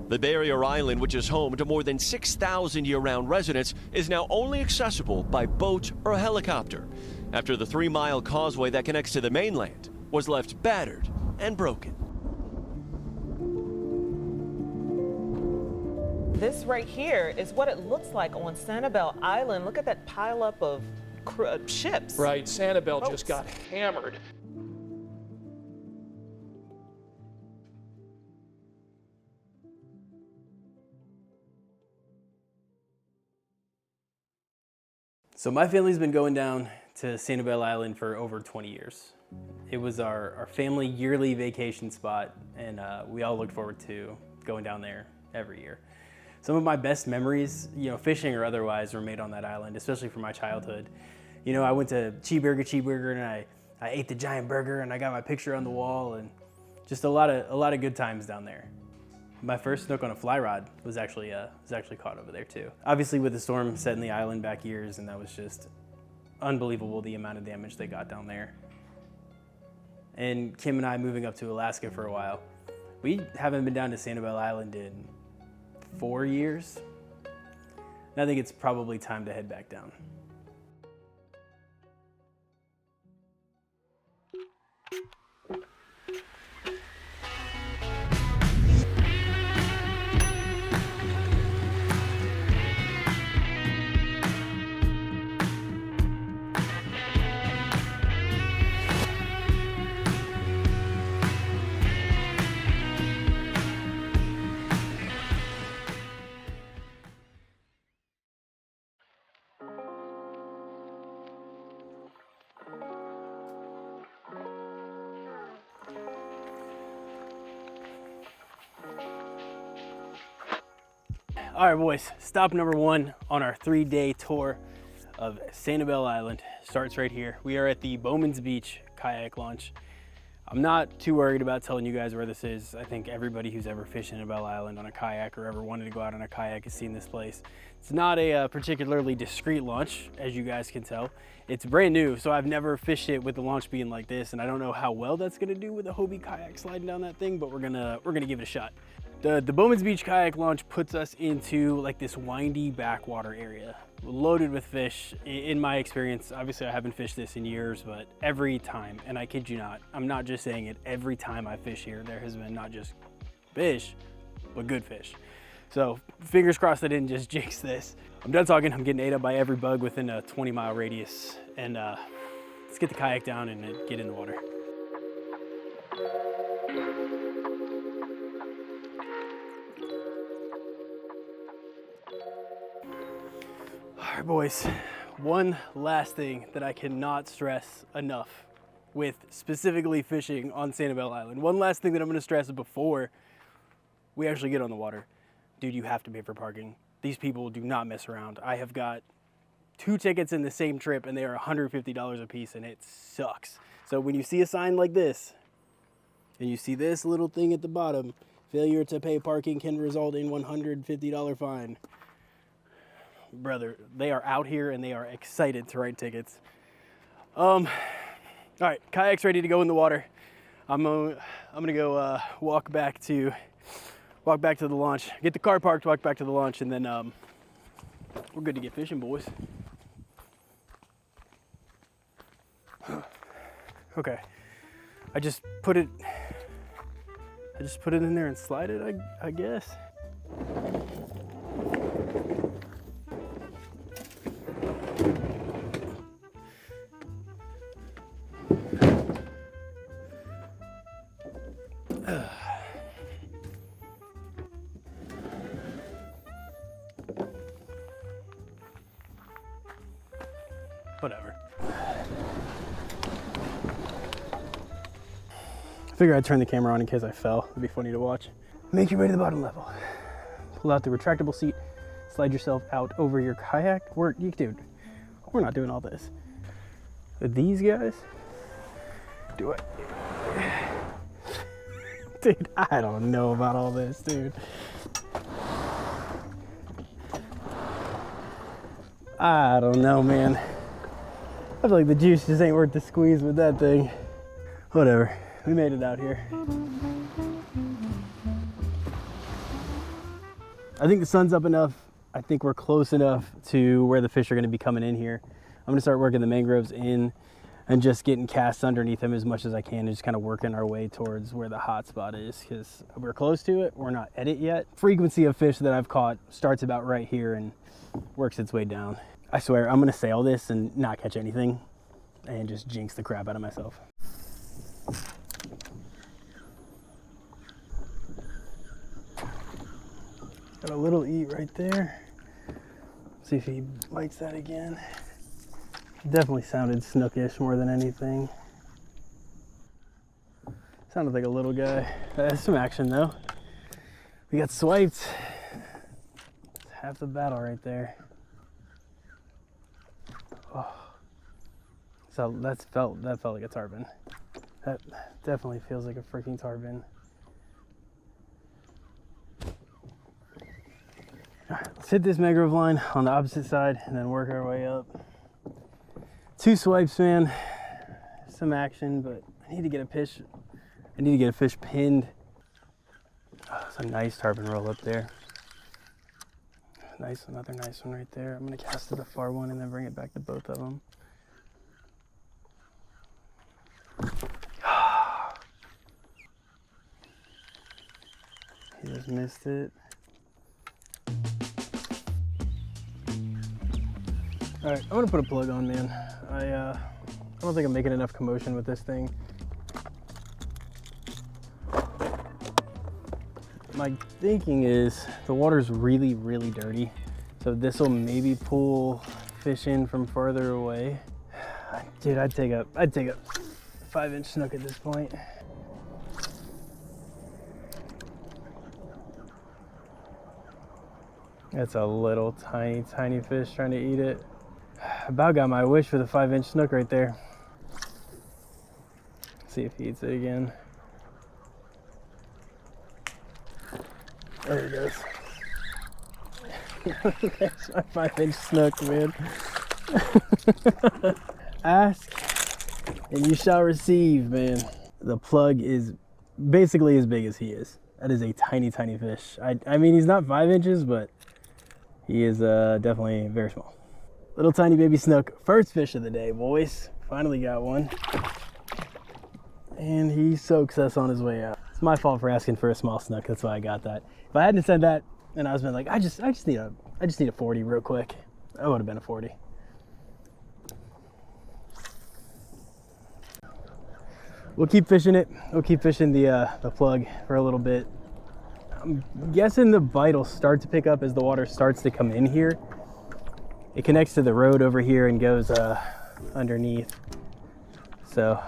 The barrier island, which is home to more than 6,000 year-round residents, is now only accessible by boat or helicopter after the 3-mile causeway that connects to the mainland was left battered and broken. This right here is what it looks like on Sanibel Island. Look at that pileup of ships. Right, Sanibel just got hammered. So my family's been going down to Sanibel Island for over 20 years. It was our family yearly vacation spot, and we all looked forward to going down there every year. Some of my best memories, fishing or otherwise, were made on that island, especially from my childhood. I went to Cheeseburger, and I ate the giant burger, and I got my picture on the wall, and just a lot of good times down there. My first snook on a fly rod was actually caught over there too. Obviously with the storm setting the island back years, and that was just unbelievable the amount of damage they got down there. And Kim and I moving up to Alaska for a while. We haven't been down to Sanibel Island in 4 years. And I think it's probably time to head back down. All right, boys, stop number 1 on our 3-day tour of Sanibel Island starts right here. We are at the Bowman's Beach kayak launch. I'm not too worried about telling you guys where this is. I think everybody who's ever fished Sanibel Island on a kayak or ever wanted to go out on a kayak has seen this place. It's not a particularly discreet launch, as you guys can tell. It's brand new, so I've never fished it with the launch being like this, and I don't know how well that's gonna do with a Hobie kayak sliding down that thing, but we're gonna give it a shot. The Bowman's Beach kayak launch puts us into like this windy backwater area, loaded with fish. In my experience, obviously I haven't fished this in years, but every time, and I kid you not, I'm not just saying it, every time I fish here, there has been not just fish, but good fish. So fingers crossed I didn't just jinx this. I'm done talking, I'm getting ate up by every bug within a 20-mile radius, and let's get the kayak down and get in the water. All right, boys, one last thing that I cannot stress enough with specifically fishing on Sanibel Island. One last thing that I'm gonna stress before we actually get on the water. Dude, you have to pay for parking. These people do not mess around. I have got 2 tickets in the same trip and they are $150 a piece, and it sucks. So when you see a sign like this and you see this little thing at the bottom, failure to pay parking can result in $150 fine. Brother, they are out here and they are excited to write tickets. All right, kayak's ready to go in the water. I'm gonna go walk back to the launch, get the car parked, walk back to the launch, and then we're good to get fishing, boys. Okay, I just put it in there and slide it, I guess. Whatever. I figured I'd turn the camera on in case I fell. It'd be funny to watch. Make your way to the bottom level. Pull out the retractable seat, slide yourself out over your kayak. Dude, we're not doing all this. These guys do it. Dude, I don't know about all this, dude. I don't know, man. I feel like the juice just ain't worth the squeeze with that thing. Whatever, we made it out here. I think the sun's up enough. I think we're close enough to where the fish are gonna be coming in here. I'm gonna start working the mangroves in and just getting casts underneath them as much as I can and just kind of working our way towards where the hot spot is, because we're close to it. We're not at it yet. Frequency of fish that I've caught starts about right here and works its way down. I swear, I'm gonna sail this and not catch anything and just jinx the crap out of myself. Got a little eat right there. See if he bites that again. Definitely sounded snookish more than anything. Sounded like a little guy. That's some action though. We got swiped. It's half the battle right there. Oh. So that felt like a tarpon. That definitely feels like a freaking tarpon. All right, let's hit this mangrove line on the opposite side and then work our way up. 2 swipes, man. Some action, but I need to get a fish. I need to get a fish pinned. Oh, it's a nice tarpon roll up there. Nice, another nice one right there. I'm gonna cast to the far one and then bring it back to both of them. He just missed it. All right, I'm gonna put a plug on, man. I don't think I'm making enough commotion with this thing. My thinking is the water's really, really dirty, so this will maybe pull fish in from farther away. Dude, I'd take a 5-inch snook at this point. That's a little tiny fish trying to eat it. About got my wish for the 5-inch snook right there. See if he eats it again. There he goes. That's my 5-inch snook, man. Ask and you shall receive, man. The plug is basically as big as he is. That is a tiny fish. I mean, he's not 5 inches, but he is definitely very small. Little tiny baby snook. First fish of the day, boys. Finally got one. And he soaks us on his way out. It's my fault for asking for a small snook. That's why I got that. If I hadn't said that, and I was been like, I just need a 40 real quick. That would have been a 40. We'll keep fishing it. We'll keep fishing the plug for a little bit. I'm guessing the bite will start to pick up as the water starts to come in here. It connects to the road over here and goes underneath. So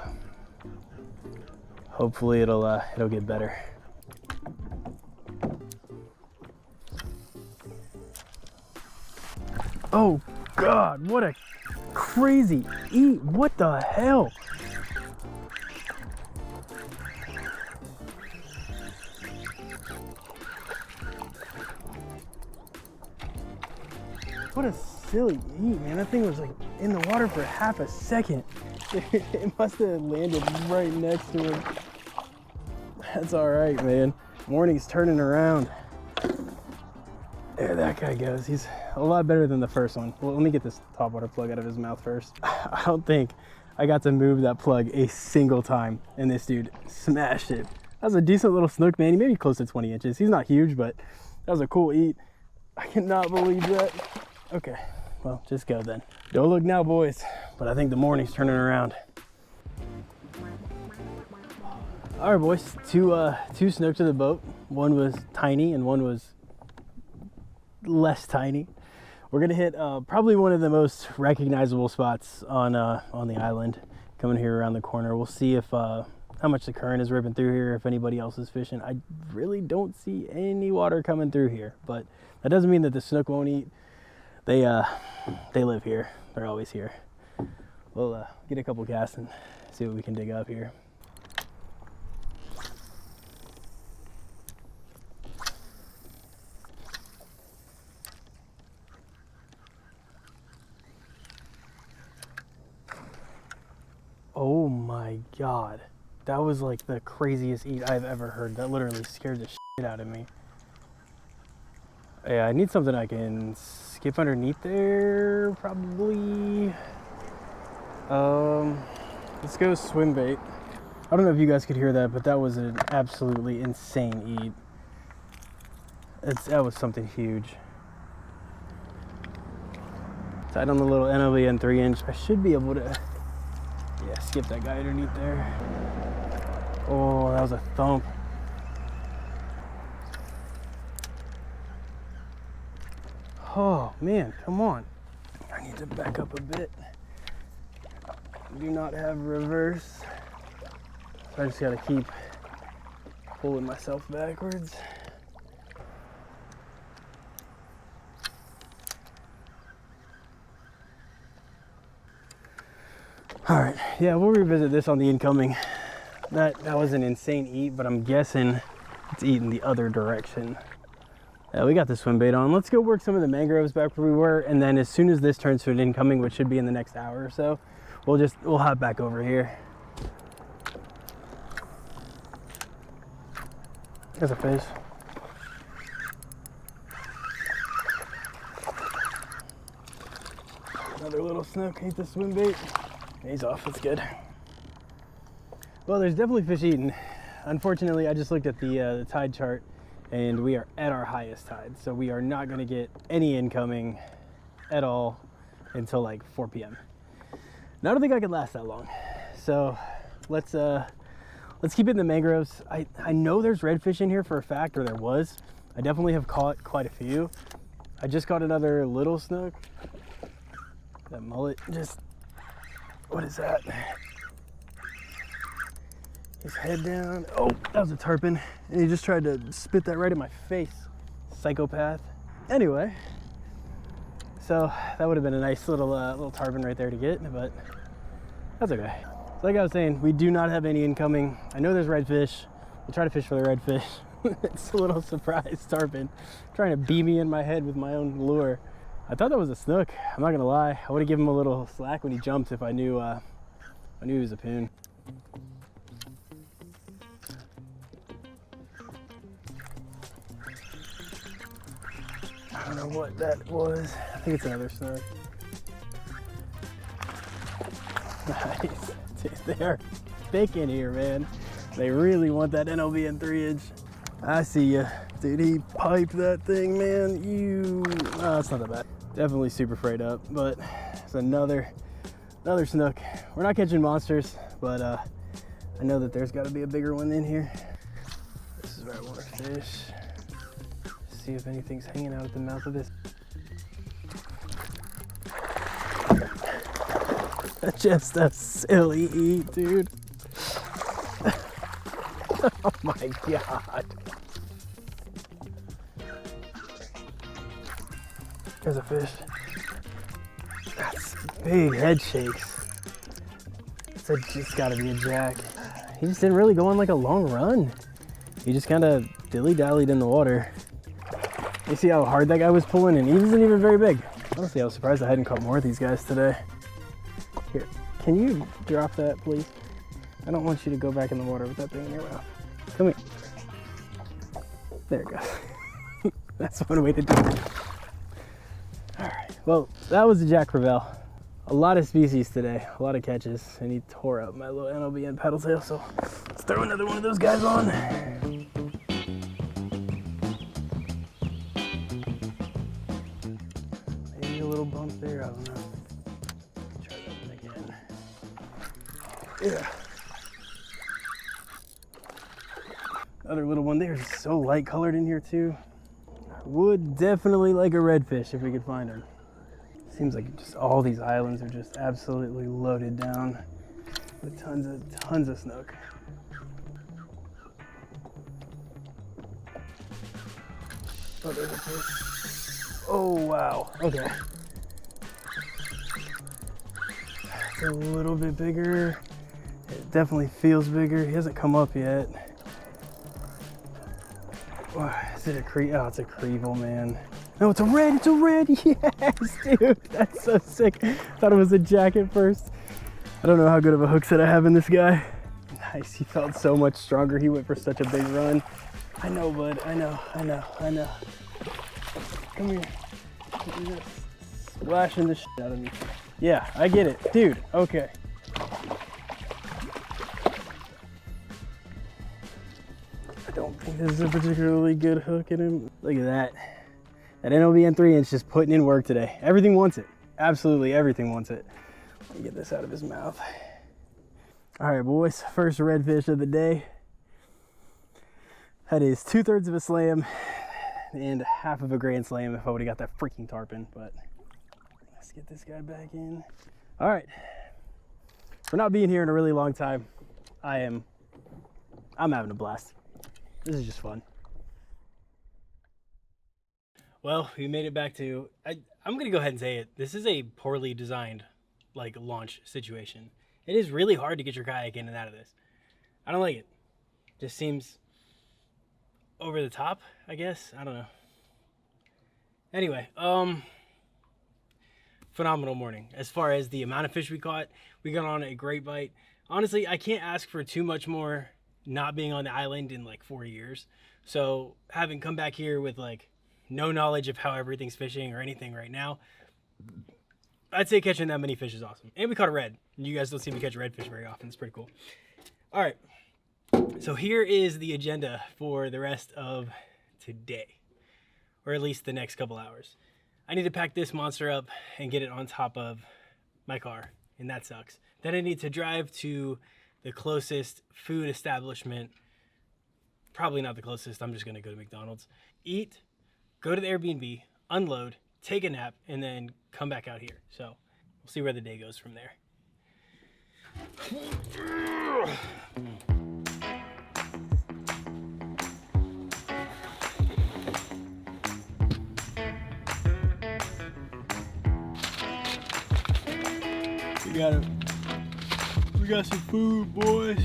hopefully it'll get better. Oh God, what a crazy eat. What the hell? What a silly eat, man. That thing was like in the water for half a second. It must have landed right next to him. That's all right, man. Morning's turning around. There that guy goes. He's a lot better than the first one. Well, let me get this topwater plug out of his mouth first. I don't think I got to move that plug a single time, and this dude smashed it. That was a decent little snook, man. He may be close to 20 inches. He's not huge, but that was a cool eat. I cannot believe that. Okay, well, just go then. Don't look now, boys, but I think the morning's turning around. All right, boys, two snooks to the boat. One was tiny and one was less tiny. We're gonna hit probably one of the most recognizable spots on the island, coming here around the corner. We'll see if how much the current is ripping through here, if anybody else is fishing. I really don't see any water coming through here, but that doesn't mean that the snook won't eat. They live here. They're always here. We'll get a couple casts and see what we can dig up here. Oh my God. That was like the craziest eat I've ever heard. That literally scared the shit out of me. Yeah, I need something I can skip underneath there, probably. Let's go swim bait. I don't know if you guys could hear that, but that was an absolutely insane eat. That was something huge. Tied on the little NLBN 3-inch. I should be able to, yeah, skip that guy underneath there. Oh, that was a thump. Oh man, come on. I need to back up a bit. Do not have reverse. So I just gotta keep pulling myself backwards. All right, yeah, we'll revisit this on the incoming. That was an insane eat, but I'm guessing it's eating the other direction. Yeah, we got the swim bait on. Let's go work some of the mangroves back where we were, and then as soon as this turns to an incoming, which should be in the next hour or so, we'll hop back over here. There's a fish. Another little snook, ate the swim bait. He's off, that's good. Well, there's definitely fish eating. Unfortunately, I just looked at the tide chart and we are at our highest tide. So we are not gonna get any incoming at all until like 4 p.m. Now, I don't think I could last that long. So let's keep it in the mangroves. I know there's redfish in here for a fact, or there was. I definitely have caught quite a few. I just caught another little snook. That mullet just, what is that? His head down. Oh, that was a tarpon. And he just tried to spit that right in my face. Psychopath. Anyway, so that would have been a nice little tarpon right there to get, but that's okay. So like I was saying, we do not have any incoming. I know there's redfish. We'll try to fish for the redfish. It's a little surprise tarpon trying to beat me in my head with my own lure. I thought that was a snook. I'm not gonna lie. I would have given him a little slack when he jumped if I knew he was a poon. I don't know what that was. I think it's another snook. Nice. Dude, they are thick in here, man. They really want that NLBN 3-inch. I see ya. Dude, he piped that thing, man. Oh, it's not that bad. Definitely super frayed up, but it's another snook. We're not catching monsters, but I know that there's got to be a bigger one in here. This is where I want to fish. See if anything's hanging out at the mouth of this. Just a silly eat, dude. Oh my God. There's a fish. That's big head shakes. It's just gotta be a jack. He just didn't really go on like a long run. He just kind of dilly-dallied in the water. You see how hard that guy was pulling, and he wasn't even very big. Honestly, I was surprised I hadn't caught more of these guys today. Here, can you drop that, please? I don't want you to go back in the water with that thing in your mouth. Come here. There it goes. That's one way to do it. All right, well, that was the Jack Crevalle. A lot of species today, a lot of catches, and he tore up my little NLBN paddle tail, so let's throw another one of those guys on. Maybe a little bump there, I don't know. Try that one again. Yeah. Another little one there, just so light colored in here too. Would definitely like a redfish if we could find her. Seems like just all these islands are just absolutely loaded down with tons of snook. Oh, there's a fish. Oh wow. Okay. It's a little bit bigger. It definitely feels bigger. He hasn't come up yet. Is it a creevil? Oh, it's a creevil, man. No, it's a red, it's a red, yes, dude, that's so sick. Thought it was a jack at first. I don't know how good of a hook set I have in this guy. Nice, he felt so much stronger. He went for such a big run. I know, bud, I know. come here. You're just splashing the shit out of me. Yeah, I get it. Dude, okay. I don't think this is a particularly good hook in him. Look at that. That NOBN 3-inch just putting in work today. Everything wants it. Absolutely everything wants it. Let me get this out of his mouth. All right, boys, first redfish of the day. That is 2/3 of a slam and half of a grand slam if I would have got that freaking tarpon, but let's get this guy back in. All right, for not being here in a really long time, I'm having a blast. This is just fun. Well, we made it back to, I'm gonna go ahead and say it. This is a poorly designed like launch situation. It is really hard to get your kayak in and out of this. I don't like it. Just seems over the top, I guess. I don't know. Anyway, phenomenal morning. As far as the amount of fish we got on a great bite. Honestly, I can't ask for too much more not being on the island in like 4 years. So having come back here with like no knowledge of how everything's fishing or anything right now, I'd say catching that many fish is awesome. And we caught a red. And you guys don't see me catch redfish very often. It's pretty cool. All right. So here is the agenda for the rest of today, or at least the next couple hours. I need to pack this monster up and get it on top of my car, and that sucks. Then I need to drive to the closest food establishment. Probably not the closest. I'm just going to go to McDonald's, eat, go to the Airbnb, unload, take a nap, and then come back out here. So we'll see where the day goes from there. We got some food, boys.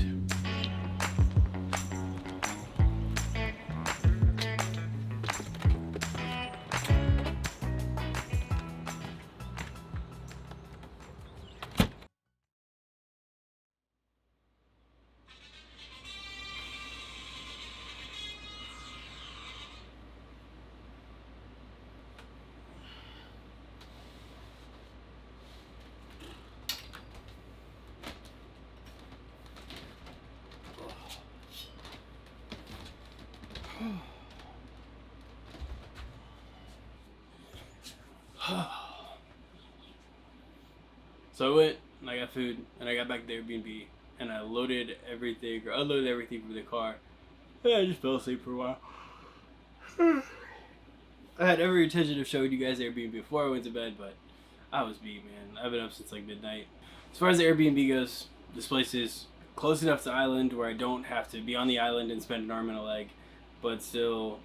So I went and I got food and I got back to the Airbnb and I unloaded everything from the car. Yeah, I just fell asleep for a while. I had every intention of showing you guys the Airbnb before I went to bed, but I was beat, man. I've been up since like midnight. As far as the Airbnb goes, this place is close enough to the island where I don't have to be on the island and spend an arm and a leg, but still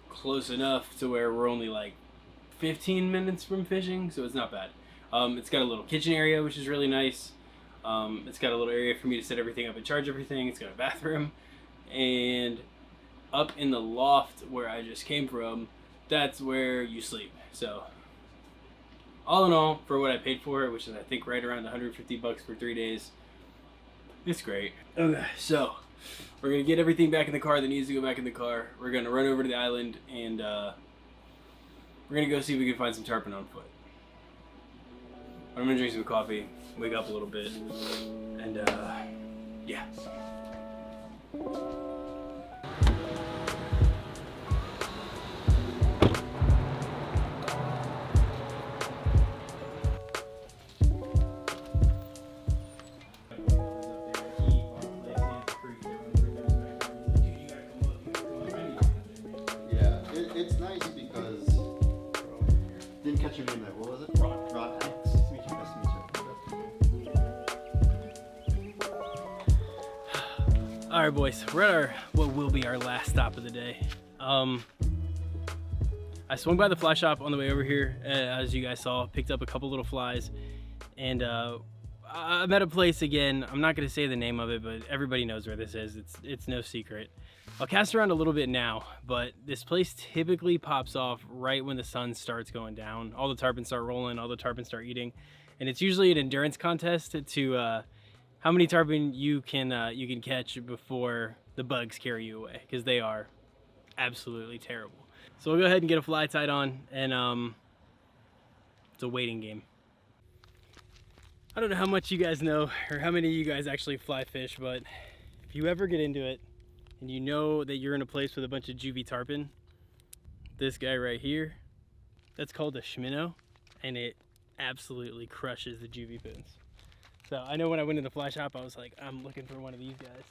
close enough to where we're only like 15 minutes from fishing, so it's not bad. It's got a little kitchen area, which is really nice. It's got a little area for me to set everything up and charge everything. It's got a bathroom. And up in the loft where I just came from, that's where you sleep. So all in all, for what I paid for it, which is I think right around 150 bucks for 3 days, it's great. Okay, so we're gonna get everything back in the car that needs to go back in the car. We're gonna run over to the island and we're gonna go see if we can find some tarpon on foot. I'm gonna drink some coffee, wake up a little bit, and yeah. Yeah, it's nice because didn't catch your name there. What was it? Ron. Nice to meet you. Nice to meet you. All right, boys, we're at our what will be our last stop of the day. I swung by the fly shop on the way over here, as you guys saw, picked up a couple little flies, and I'm at a place again. I'm not gonna say the name of it, but everybody knows where this is. It's no secret. I'll cast around a little bit now, but this place typically pops off right when the sun starts going down. All the tarpon start rolling, all the tarpon start eating, and it's usually an endurance contest to how many tarpon you can catch before the bugs carry you away, because they are absolutely terrible. So we'll go ahead and get a fly tied on, and it's a waiting game. I don't know how much you guys know or how many of you guys actually fly fish, but if you ever get into it and you know that you're in a place with a bunch of juvie tarpon, this guy right here, that's called a schminnow, and it absolutely crushes the juvie poons. So I know when I went into the fly shop, I was like, I'm looking for one of these guys.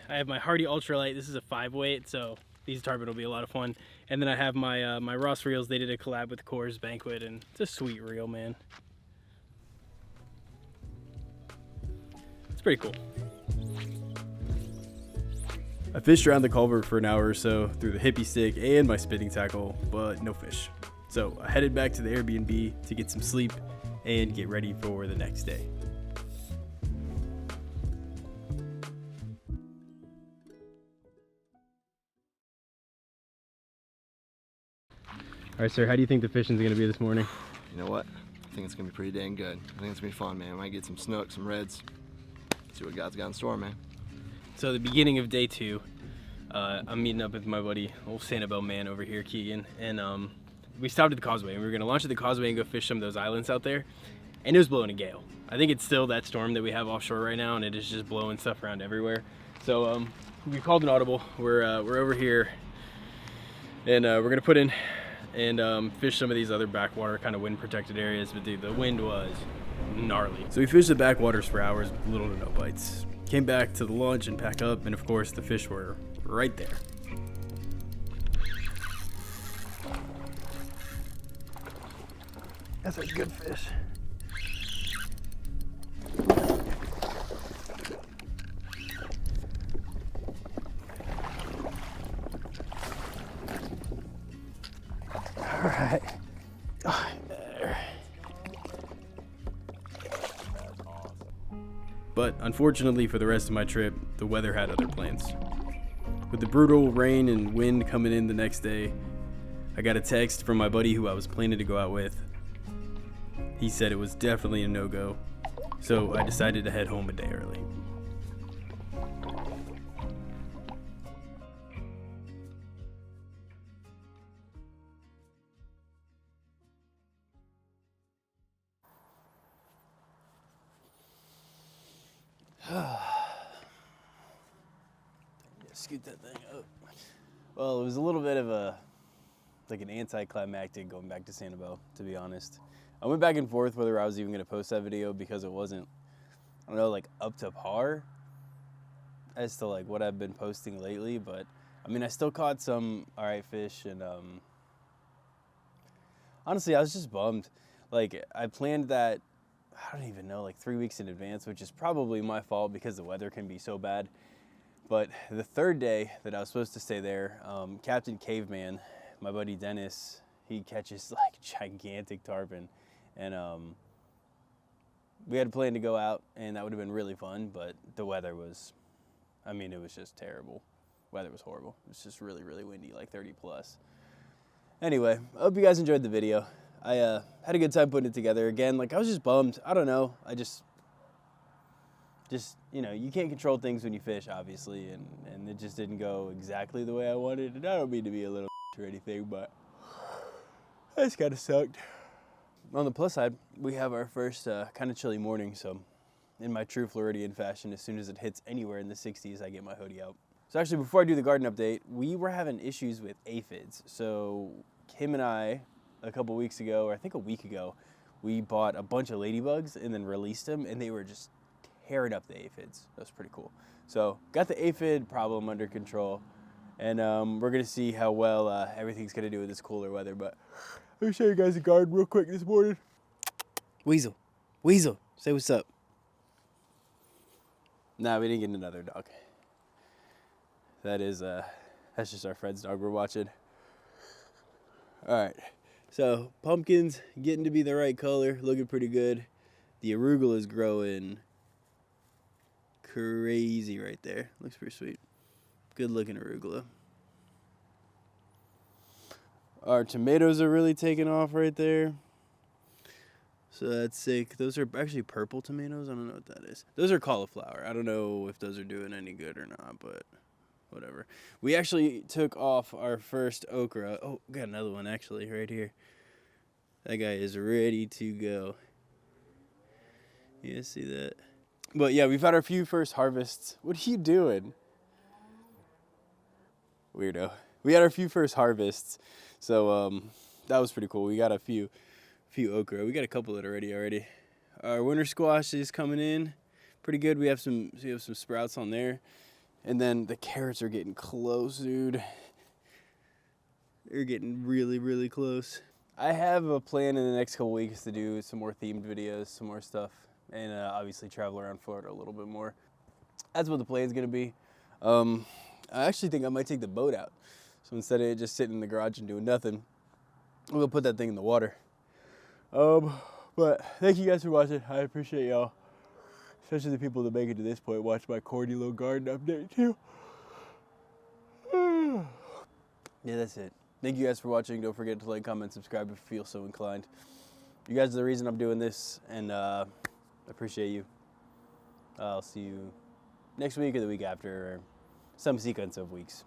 I have my Hardy Ultralight. This is a 5-weight, so these tarpon will be a lot of fun. And then I have my my Ross reels. They did a collab with Coors Banquet, and it's a sweet reel, man. It's pretty cool. I fished around the culvert for an hour or so through the hippie stick and my spinning tackle, but no fish. So I headed back to the Airbnb to get some sleep and get ready for the next day. All right, sir, how do you think the fishing's gonna be this morning? You know what? I think it's gonna be pretty dang good. I think it's gonna be fun, man. I might get some snook, some reds. See what God's got in store, man. So the beginning of day 2, I'm meeting up with my buddy, old Sanibel man over here, Keegan, and we stopped at the causeway, and we were gonna launch at the causeway and go fish some of those islands out there, and it was blowing a gale. I think it's still that storm that we have offshore right now, and it is just blowing stuff around everywhere. So we called an audible. We're over here, and we're gonna put in and fish some of these other backwater kind of wind protected areas, but dude, the wind was gnarly. So we fished the backwaters for hours with little to no bites. Came back to the launch and pack up, and of course the fish were right there. That's a good fish. All right. There. But unfortunately for the rest of my trip, the weather had other plans. With the brutal rain and wind coming in the next day, I got a text from my buddy who I was planning to go out with. He said it was definitely a no-go, so I decided to head home a day early. Scoot that thing up. Well, it was a little bit of an anticlimactic going back to Sanibel, to be honest. I went back and forth whether I was even gonna post that video because it wasn't, I don't know, like up to par as to like what I've been posting lately, but I mean, I still caught some all right fish, and honestly, I was just bummed. Like, I planned that, I don't even know, like 3 weeks in advance, which is probably my fault because the weather can be so bad. But the third day that I was supposed to stay there, Captain Caveman, my buddy Dennis, he catches like gigantic tarpon, and we had planned to go out, and that would have been really fun, but the weather was, I mean, it was just terrible. Weather was horrible. It was just really, really windy, like 30 plus. Anyway, I hope you guys enjoyed the video. I had a good time putting it together. Again, like, I was just bummed. I don't know. I just, you know, you can't control things when you fish, obviously, and it just didn't go exactly the way I wanted. And I don't mean to be a little or anything, but that just kind of sucked. On the plus side, we have our first kind of chilly morning, so in my true Floridian fashion, as soon as it hits anywhere in the 60s, I get my hoodie out. So actually, before I do the garden update, we were having issues with aphids. So Kim and I, a couple weeks ago, or I think a week ago, we bought a bunch of ladybugs and then released them, and they were just tearing up the aphids. That was pretty cool. So got the aphid problem under control, and we're gonna see how well everything's gonna do with this cooler weather. But let me show you guys the garden real quick this morning. Weasel, Weasel, say what's up. Nah, we didn't get another dog. That's just our Fred's dog we're watching. All right, so pumpkins getting to be the right color, looking pretty good. The arugula is growing crazy right there. Looks pretty sweet. Good looking arugula. Our tomatoes are really taking off right there. So that's sick. Those are actually purple tomatoes. I don't know what that is. Those are cauliflower. I don't know if those are doing any good or not, but whatever. We actually took off our first okra. Oh, got another one actually right here. That guy is ready to go. You guys see that? But yeah, we've had our few first harvests. What are you doing? Weirdo. We had our few first harvests. So that was pretty cool. We got a few okra. We got a couple that are ready already. Our winter squash is coming in pretty good. We have some sprouts on there. And then the carrots are getting close, dude. They're getting really, really close. I have a plan in the next couple weeks to do some more themed videos, some more stuff, and obviously travel around Florida a little bit more. That's what the plan's gonna be. I actually think I might take the boat out. So instead of it just sitting in the garage and doing nothing, I'm gonna put that thing in the water. But thank you guys for watching. I appreciate y'all. Especially the people that make it to this point, watch my corny little garden update too. Yeah, that's it. Thank you guys for watching. Don't forget to like, comment, subscribe if you feel so inclined. You guys are the reason I'm doing this, and I appreciate you. I'll see you next week or the week after, or some sequence of weeks.